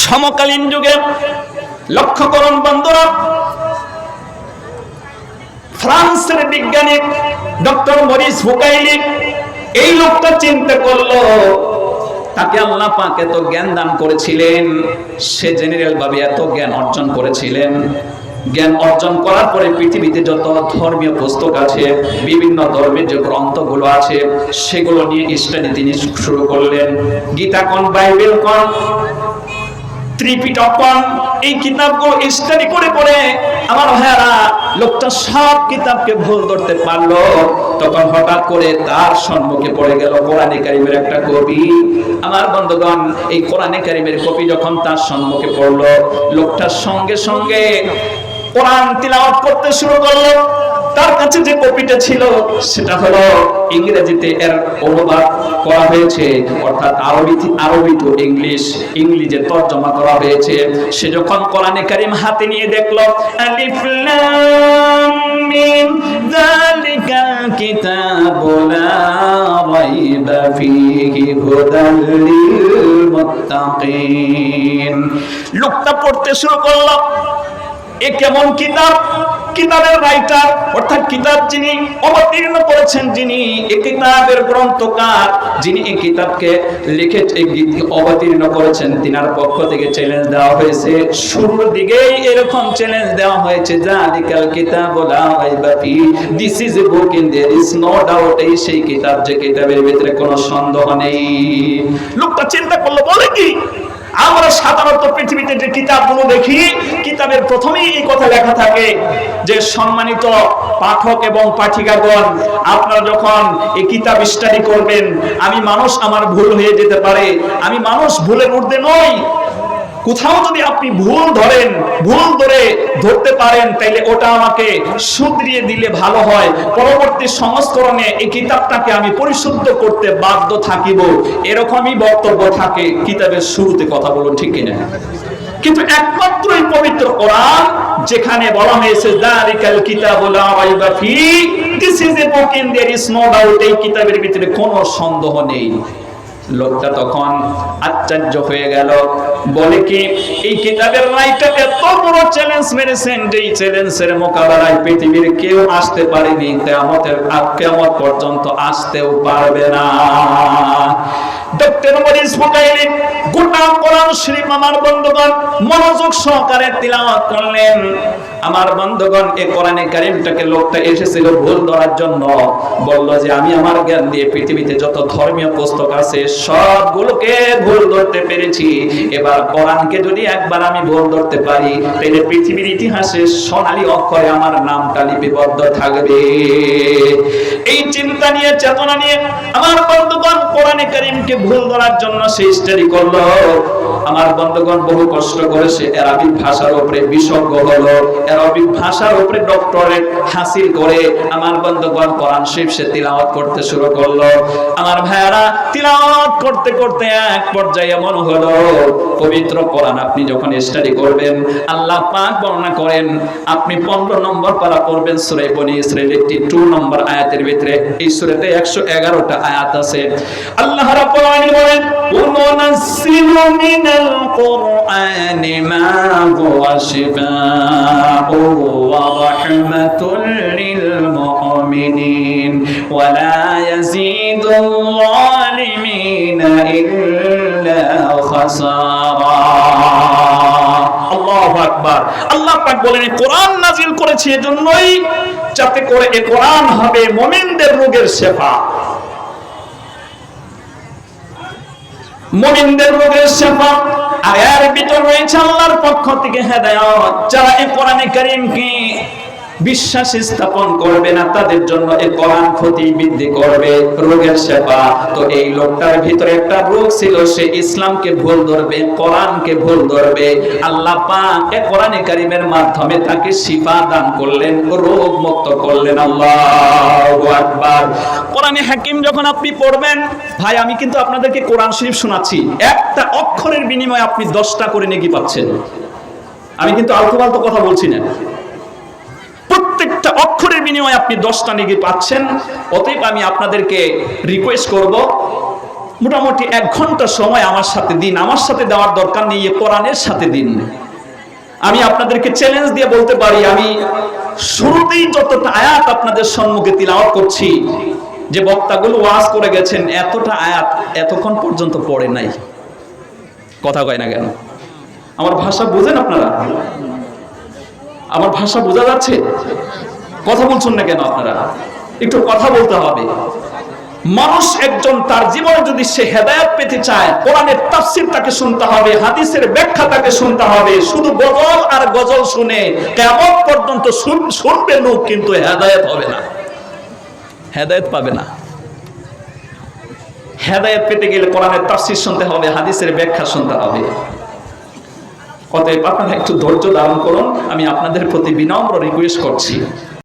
সমকালীন যুগে লক্ষ্য করুন বন্ধুরা, ফ্রান্সের বিজ্ঞানী ডক্টর মরিস বুকাইলি এই লোকটা চিন্তা করলো, তাকে আল্লাহ পাক এত জ্ঞান দান করেছিলেন, সে জেনারেল ভাবে এত জ্ঞান অর্জন করেছিলেন। জ্ঞান অর্জন করার পরে পৃথিবীতে যত ধর্মীয় পুস্তক আছে, বিভিন্ন ধর্মের যে গ্রন্থগুলো আছে, সেগুলো নিয়ে স্টাডি তিনি শুরু করলেন। গীতা কোন, বাইবেল কোন, ত্রিপিটক কোন, এই কিতাবগুলো স্টাডি করে পড়ে আমার ভাইয়ারা লোকটা সব কিতাবকে ভুল ধরতে পারলো। তখন হঠাৎ করে তার সম্মুখে পড়ে গেল কোরআনে কারিমের একটা কপি। আমার বন্ধুগণ, এই কোরআনে কারিমের কপি যখন তার সম্মুখে পড়লো, লোকটার সঙ্গে সঙ্গে কোরআন তিলাওয়াত করতে শুরু করলো। তার কাছে যে কপিটা ছিল সেটা হলো ইংরেজিতে এর অনুবাদ করা হয়েছে, অর্থাৎ আরবি টু ইংলিশে তরজমা করা হয়েছে। সে যখন কোরআনে কারিম হাতে নিয়ে দেখলো, আলিফ লাম মিম যালিকাল কিতাবু লা রাইবা ফীহি হুদাল লিল মুত্তাকিন, লোকটা পড়তে শুরু করলো। এ কেমন কিতাব? কিতাবের রাইটার অর্থাৎ কিতাব যিনি অবতীর্ণ করেছেন, যিনি এই কিতাবের গ্রন্থকার, যিনি এই কিতাবকে লিখে অবতীর্ণ করেছেন, তিনার পক্ষ থেকে চ্যালেঞ্জ দেওয়া হয়েছে। শুরুর দিকেই এরকম চ্যালেঞ্জ দেওয়া হয়েছে, যালিকাল কিতাবু লা রাইবা ফি, this is a book in there is no doubt, এই সেই কিতাব যে কিতাবের ভিতরে কোনো সন্দেহ নেই। লোকটা চিন্তা করলো, বলে কি, আমরা সাধারণত পৃথিবীতে যে কিতাবগুলো দেখি, কিতাবের প্রথমেই এই কথা লেখা থাকে যে সম্মানিত পাঠক এবং পাঠিকাগণ, আপনারা যখন এই কিতাব স্টাডি করবেন, আমি মানুষ, আমার ভুল হয়ে যেতে পারে, আমি মানুষ, ভুলের ঊর্ধ্বে নই। কোথাও যদি আপনি ভুল ধরতে পারেন, তাইলে ওটা আমাকে শুধরিয়ে দিলে ভালো হয়, পরবর্তী সংস্করণে এই কিতাবটাকে আমি পরিশুদ্ধ করতে বাধ্য থাকিব। এরকমই বক্তব্য থাকে কিতাবের শুরুতে, কথা বলুন ঠিক কিনা? কিন্তু একমাত্র এই পবিত্র কোরআন, যেখানে বলা হয়েছে যালিকাল কিতাবু লা রাইবা ফি, this is a book in there is no doubt, এই কিতাবের ভিতরে কোনো সন্দেহ নেই। লোকটা তখন আশ্চর্য হয়ে গেল, বলে কি, এই কিতাবের রাইটার এত বড় চ্যালেঞ্জ মেরেছেন, যে এই চ্যালেঞ্জের মোকাবেলায় পৃথিবীর কেউ আসতে পারেনি, কিয়ামত পর্যন্ত আসতেও পারবে না। ডক্টর মরিস বুকাইলি গোটা কোরআন শরীফ আমার বন্ধুগণ মনোযোগ সহকারে তিলাওয়াত করলেন। আমার বন্ধুগণ, এই কোরআনে কারীমটাকে লোকটা এসেছিল ভুল ধরার জন্য, বলল যে আমি আমার জ্ঞান দিয়ে পৃথিবীতে যত ধর্মীয় পুস্তক আছে সবগুলোকে ভুল ধরতে পেরেছি, এবার কোরআনকে যদি একবার আমি ভুল ধরতে পারি, তাহলে পৃথিবীর ইতিহাসে সোনালী অক্ষরে আমার নামটা লিপিবদ্ধ থাকবে। এই চিন্তা নিয়ে, চেতনা নিয়ে আমার বন্ধুগণ কোরআনে কারীমকে ভুল ধরার জন্য সে স্টাডি করলো। আমার বন্ধুগণ বহু কষ্ট করে সে আরবি ভাষার উপরে বিশেষজ্ঞ হলো, আরবি ভাষার উপরে ডক্টরেট হাসিল করে আমার বন্ধুগণ কোরআন শরীফ সে তিলাওয়াত করতে শুরু করলো। আমার ভাইয়ারা, তিলাওয়াত করতে করতে এক পর্যায়ে এমন হলো, পবিত্র কোরআন আপনি যখন স্টাডি করবেন, আল্লাহ পাক বর্ণনা করেন, আপনি 15 নম্বর পারা পড়বেন সূরা বনী ইসরাঈল 82 নম্বর আয়াতের ভিতরে। এই সূরাতে 111টা আয়াত আছে। আল্লাহ রাব্বুল আলামিন বলেন, ওয়ানাসিলু মিনাল কুরআনি মা হুয়া শিফাউন ওয়া রাহমাতুল লিল মুমিনিন ওয়া লা ইয়াজিদুল যালিমিনা ইল্লা খাসারা। আল্লাহু আকবার। আল্লাহ পাক বলেন, কোরআন নাজিল করেছি এজন্যই যাতে করে এই কোরআন হবে মুমিনদের রোগের শেফা, মুমিনদের রোগের শেফা। আর এর ভিতর রয়েছে আল্লাহর পক্ষ থেকে হেদায়েত। যারা এই কোরআনে কারীমকে বিশ্বাস স্থাপন করবে না, তাদের জন্য এই কোরআন ক্ষতি বৃদ্ধি করবে, রোগের শেফা। তো এই লোকটার ভিতরে একটা রোগ ছিল, সে ইসলামকে ভুল ধরবে, কোরআনকে ভুল ধরবে। আল্লাহ পাক এই কোরআনে কারীমের মাধ্যমে তাকে শিফা দান করলেন, রোগ মুক্ত করলেন। আল্লাহু আকবার। কোরআনে হাকিম যখন আপনি পড়বেন, ভাই আমি কিন্তু আপনাদেরকে কোরআন শরীফ শোনাচ্ছি, একটা অক্ষরের বিনিময়ে আপনি 10টা করে নেকি পাচ্ছেন। আমি কিন্তু আলতু-ফালতু কথা বলছি না, প্রত্যেকটা অক্ষরের বিনিময়ে আপনি 10টা নেকি পাচ্ছেন। অতএব আমি আপনাদেরকে রিকোয়েস্ট করব, মোটামুটি 1 ঘন্টা সময় আমার সাথে দিন, আমার সাথে দেওয়ার দরকার নেই, কোরআনের সাথে দিন। আমি আপনাদেরকে চ্যালেঞ্জ দিয়ে বলতে পারি, আমি শুরুতেই যতটা আয়াত আপনাদের সম্মুখে তিলাওয়াত করছি, যে বক্তাগুলো ওয়াজ করে গেছেন এতটা আয়াত এতক্ষণ পর্যন্ত পড়ে নাই। কথা কয় না কেন? আমার ভাষা বুঝেন আপনারা? আমার ভাষা বোঝা যাচ্ছে? কথা বলছেন না কেন আপনারা? একটু কথা বলতে হবে। মানুষ একজন তার জীবনে যদি সে হেদায়েত পেতে চায়, কোরআনের তাফসীর তাকে শুনতে হবে, হাদিসের ব্যাখ্যা তাকে শুনতে হবে। শুধু গজল আর গজল শুনে কিয়ামত পর্যন্ত শুনবে লোক, কিন্তু হেদায়েত হবে না, হেদায়েত পাবে না। হেদায়েত পেতে গেলে কোরআনের তাফসীর শুনতে হবে, হাদিসের ব্যাখ্যা শুনতে হবে। অতএব আপনারা একটু ধৈর্য ধারণ করুন, আমি আপনাদের প্রতি বিনম্র রিকোয়েস্ট করছি।